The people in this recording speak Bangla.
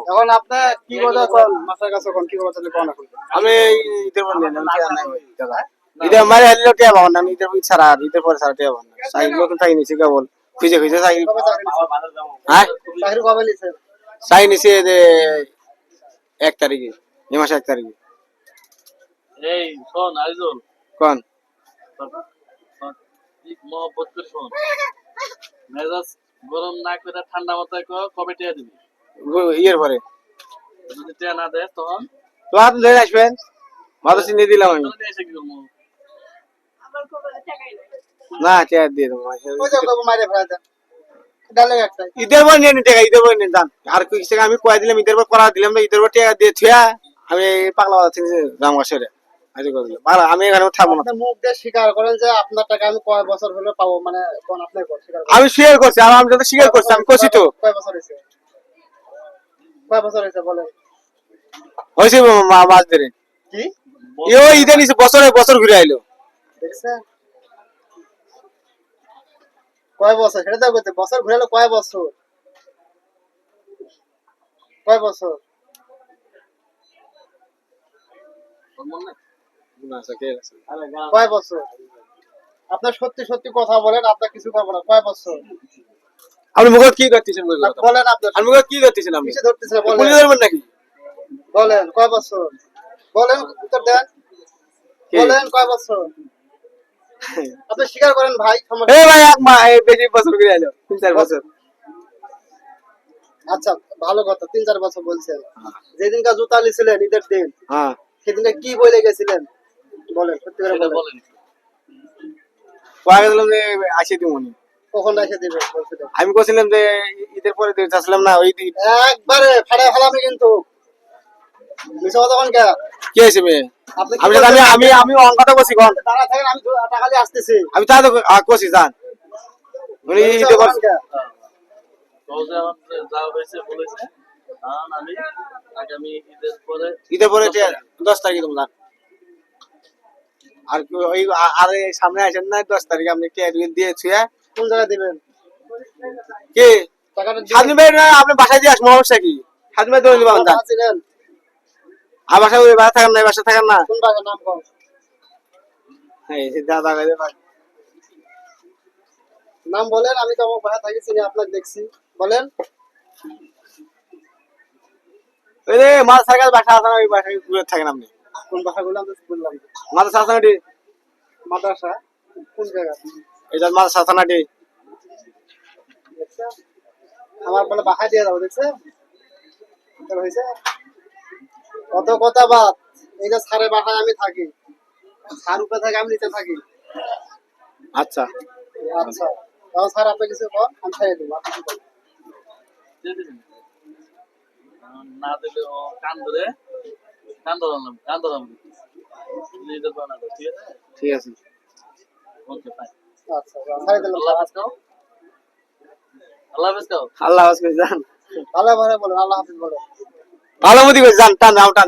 এখন আপনি কি কথা কোন মাছের কাছে কোন কি কথা কোন এখন আমি ঈদের পর নেন কি নাই ভাই দাদা ঈদের মারে হলো কে বাবা না ঈদের পর ছাড়া আর ঈদের পর ছাড়া কে বাবা না সাইল নতুন তাই নিছি কেবল খুঁজে খুঁজে সাইল হ্যাঁ চাকরি কবে নিছেন সাই নিছি যে 1 তারিখে এই মাসে 1 তারিখে এই শোন আইজুল কোন ঠিক মহব্বত করে শোন মেজাজ গরম না করে ঠান্ডা মাথায় কবে টিয়া দিবি ইয়ের পরে যদি টিয়া না দেয় তখন তো হাত ধরে আসবেন ভালো চিনি দিলাম আমি তখন এসে কি করবো না টিয়া দিয়ে দেবো ওই যে কবে মাইরে ফেলা দেন ডালে একটা ঈদের পর নিয়ে টাকা ঈদের পর নিয়ে যান আর কিছু আমি কয়ে দিলাম ঈদের পর করা দিলাম না ঈদের পর টাকা দিয়ে থুয়া আমি পাগলা বাজাচ্ছি জাম গাছের আজ করে দিলাম ভালো আমি এখানে থাকবো না আপনি মুখ দিয়ে স্বীকার করেন যে আপনার টাকা আমি কয় বছর হলো পাবো মানে কোন আপনি স্বীকার করেন আমি স্বীকার করছি আর আমি যত স্বীকার করছি আমি করছি তো কয় বছর হয়েছে বলেন হয়েছে মাছ ধরে কি ওই ঈদের নিচে বছরে বছর ঘুরে আইলো দেখছেন কয় বছর সেটা তো বলতে বছর ঘুরে এলো কয় বছর কয় বছর আপনার সত্যি সত্যি কথা বলেন আপনার কিছু করবো না কয় বছর আপনি মুখ কি করতেছেন বলেন আপনার আমি মুখ কি করতেছেন আপনি কিসে ধরতেছেন পুলিশ বলেন ধরবেন নাকি বলেন কয় বছর বলেন উত্তর দেন বলেন কয় বছর আপনি স্বীকার করেন ভাই এ ভাই এক মা এই বেশি বছর ঘুরে আইলো 3-4 বছর আচ্ছা ভালো কথা 3-4 বছর বলছেন যেদিনকার জুতা নিছিলেন ঈদের দিন হ্যাঁ সেদিনে কি বলে গেছিলেন বলেন সত্যি করে সেটা বলেন বলেন কয়ে গেছিলাম যে আসি দিমনি কখন এসে দিবেন বলছিলেন আমি কইছিলাম যে ঈদের পরে দিতে আসলাম না ওই দিন একবারে ফাড়া ফেলামি কিন্তু মিছা কথা কোন কে কি হয়েছে মেয়ে আপনি আমি আমি আমি আমি অঙ্কটা করছি কোন দাঁড়া থাকেন আমি টাকা দিয়ে আসতেছি আমি তা তো করছি জান উনি ঈদের পর তো যে আমার যা হয়েছে বলেছে কারণ আমি আগামী ঈদের পরে 10 তারিখে তুমি জান আর ওই আর সামনে আসেন না 10 তারিখে আপনি কে দিয়ে ছুঁয়া কোন জায়গায় দিবেন কি টাকাটা স্বাধীন ভাই না আপনি বাসায় দিয়ে আসবো সমস্যা কি স্বাধীন ভাই ধরে নিবা জান দিবেন আর বাসায় ওই বাসা থাকেন না বাসা থাকেন না কোন বাসার নাম কোন হ্যাঁ দাদা গাইতে পারে নাম বলেন আমি তো আমার বাসা থাকি চিনি আপনাকে দেখছি বলেন ওই যে মাছ সার্কাস বাসা আছে না ওই বাসায় ঘুরে থাকেন আপনি কোন বাসাগুলো আমি বললাম মাদ্রাসা আছে না এটি? মাদ্রাসা কোন জায়গা এটা মাদ্রাসা আছে না এটি? দেখছেন? আমার বলে বাসা দিয়ে দাও দেখছেন হয়েছে কত কথা বাদ এই যে সারে বাসায় আমি থাকি সার উপরে থাকে আমি নিচে থাকি আচ্ছা আচ্ছা তাও স্যার আপনি কিছু কর আমি খাইয়ে দেবো আপনি কি বলেন? দিয়ে দিবেন না দিলে ও কান ধরালাম ঈদের পর না ঠিক আছে ঠিক আছে ওকে ফাইন আচ্ছা খাইয়ে দিলাম আল্লাহ হাফেজ কাও আল্লাহ হাফেজ করে যান ভালো ভালো বলেন আল্লাহ হাফিজ বলেন ভালো মতো করে যান টান টান